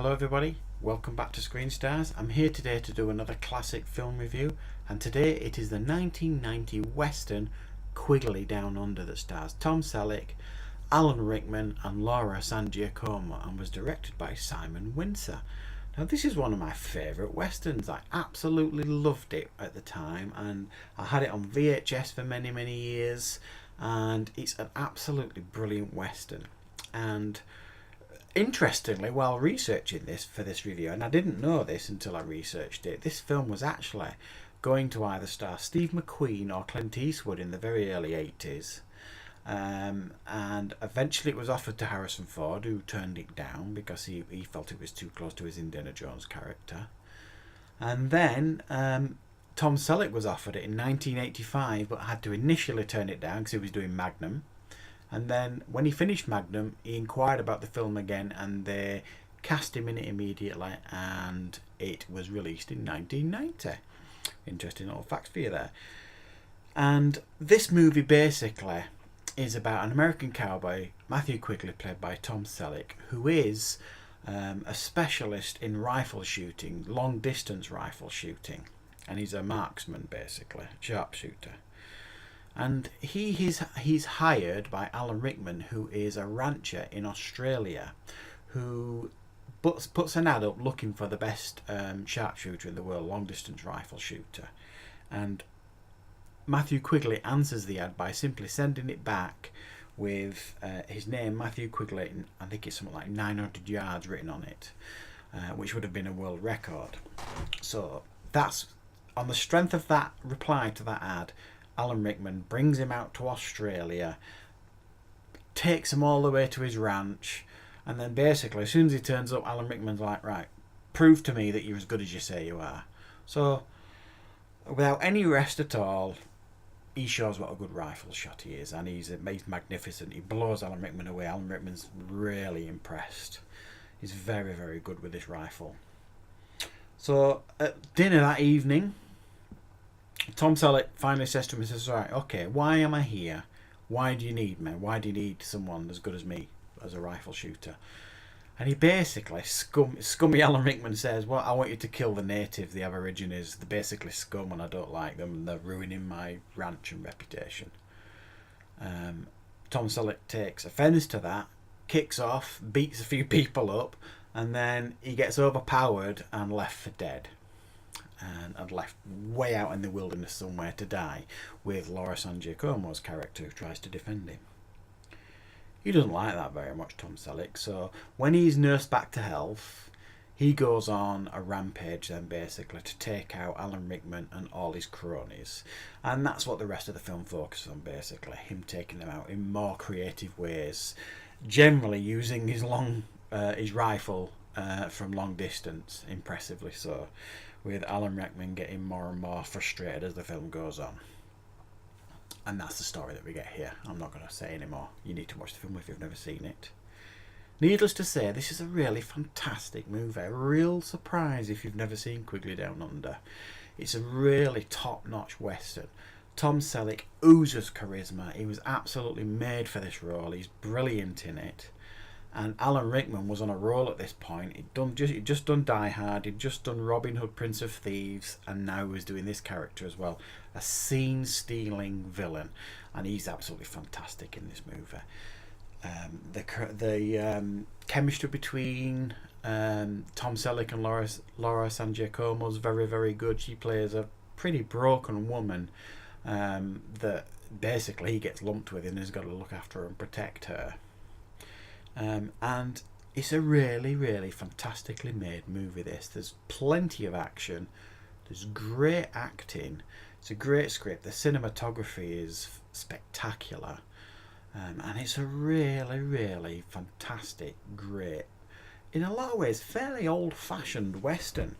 Hello everybody, welcome back to Screen Stars. I'm here today to do another classic film review, and today it is the 1990 western Quigley Down Under that stars Tom Selleck, Alan Rickman and Laura San Giacomo and was directed by Simon Windsor. Now this is one of my favourite westerns. I absolutely loved it at the time, and I had it on VHS for many years, and it's an absolutely brilliant western. And interestingly, while researching this for this review, and I didn't know this until I researched it, this film was actually going to either star Steve McQueen or Clint Eastwood in the very early 80s. And eventually it was offered to Harrison Ford, who turned it down because he felt it was too close to his Indiana Jones character. And then Tom Selleck was offered it in 1985, but had to initially turn it down because he was doing Magnum. And then when he finished Magnum, he inquired about the film again, and they cast him in it immediately, and it was released in 1990. Interesting little facts for you there. And this movie basically is about an American cowboy, Matthew Quigley, played by Tom Selleck, who is a specialist in rifle shooting, long distance rifle shooting, and he's a marksman basically, sharpshooter. And he's hired by Alan Rickman, who is a rancher in Australia, who puts an ad up looking for the best sharpshooter in the world, long distance rifle shooter. And Matthew Quigley answers the ad by simply sending it back with his name, Matthew Quigley, and I think it's something like 900 yards written on it, which would have been a world record. So that's on the strength of that reply to that ad. Alan Rickman brings him out to Australia, takes him all the way to his ranch, and then basically as soon as he turns up, Alan Rickman's like, right, prove to me that you're as good as you say you are. So without any rest at all, he shows what a good rifle shot he is, and he's magnificent. He blows Alan Rickman away. Alan Rickman's really impressed. He's very good with this rifle. So at dinner that evening, Tom Selleck finally says to him, he says, right, okay, why am I here? Why do you need me? Why do you need someone as good as me as a rifle shooter? And he basically, scummy Alan Rickman says, well, I want you to kill the native, the Aborigines. They're basically scum and I don't like them, and they're ruining my ranch and reputation. Tom Selleck takes offence to that, kicks off, beats a few people up, and then he gets overpowered and left for dead. And left way out in the wilderness somewhere to die, with Laura San Giacomo's character who tries to defend him. He doesn't like that very much, Tom Selleck, so when he's nursed back to health, he goes on a rampage then basically to take out Alan Rickman and all his cronies. And that's what the rest of the film focuses on basically, him taking them out in more creative ways, generally using his rifle from long distance, impressively so, with Alan Rickman getting more and more frustrated as the film goes on. And that's the story that we get here. I'm not going to say any more. You need to watch the film if you've never seen it. Needless to say, this is a really fantastic movie. A real surprise if you've never seen Quigley Down Under. It's a really top-notch western. Tom Selleck oozes charisma. He was absolutely made for this role. He's brilliant in it. And Alan Rickman was on a roll at this point. He'd just done Die Hard, he'd just done Robin Hood, Prince of Thieves, and now he was doing this character as well. A scene-stealing villain. And he's absolutely fantastic in this movie. The chemistry between Tom Selleck and Laura San Giacomo is very good. She plays a pretty broken woman that basically he gets lumped with and has got to look after her and protect her. And it's a really fantastically made movie, this. There's plenty of action, there's great acting, it's a great script, the cinematography is spectacular, and it's a really fantastic, great, in a lot of ways fairly old-fashioned western,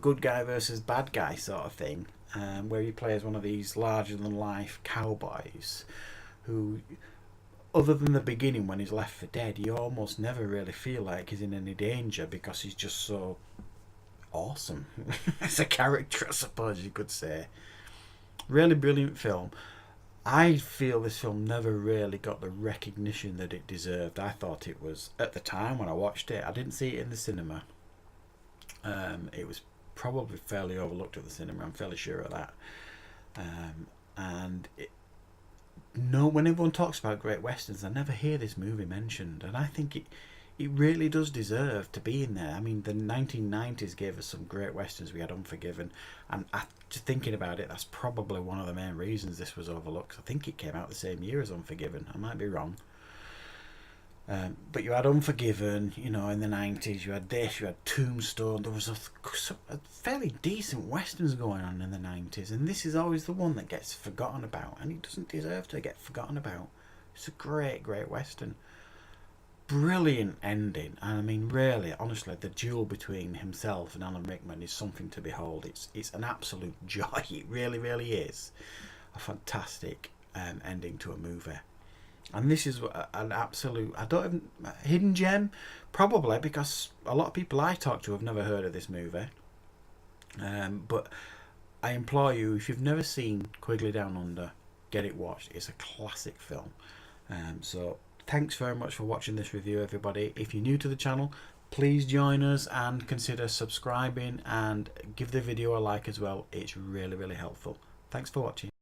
good guy versus bad guy sort of thing, where he plays one of these larger-than-life cowboys who, other than the beginning when he's left for dead, you almost never really feel like he's in any danger because he's just so awesome as a character, I suppose you could say. Really brilliant film. I feel this film never really got the recognition that it deserved. I thought it was, at the time when I watched it, I didn't see it in the cinema. It was probably fairly overlooked at the cinema, I'm fairly sure of that. And no, when everyone talks about great westerns, I never hear this movie mentioned, and I think it really does deserve to be in there. I mean, the 1990s gave us some great westerns. We had Unforgiven, and just thinking about it, that's probably one of the main reasons this was overlooked. I think it came out the same year as Unforgiven. I might be wrong. But you had Unforgiven, you know, in the 90s. You had this, you had Tombstone. There was a fairly decent westerns going on in the 90s, and this is always the one that gets forgotten about, and it doesn't deserve to get forgotten about. It's a great, great western. Brilliant ending, and I mean, really, honestly, the duel between himself and Alan Rickman is something to behold. It's an absolute joy. It really, really is a fantastic ending to a movie. And this is an absolute, hidden gem, probably, because a lot of people I talk to have never heard of this movie. But I implore you, if you've never seen Quigley Down Under, get it watched. It's a classic film. So thanks very much for watching this review, everybody. If you're new to the channel, please join us and consider subscribing and give the video a like as well. It's really, really helpful. Thanks for watching.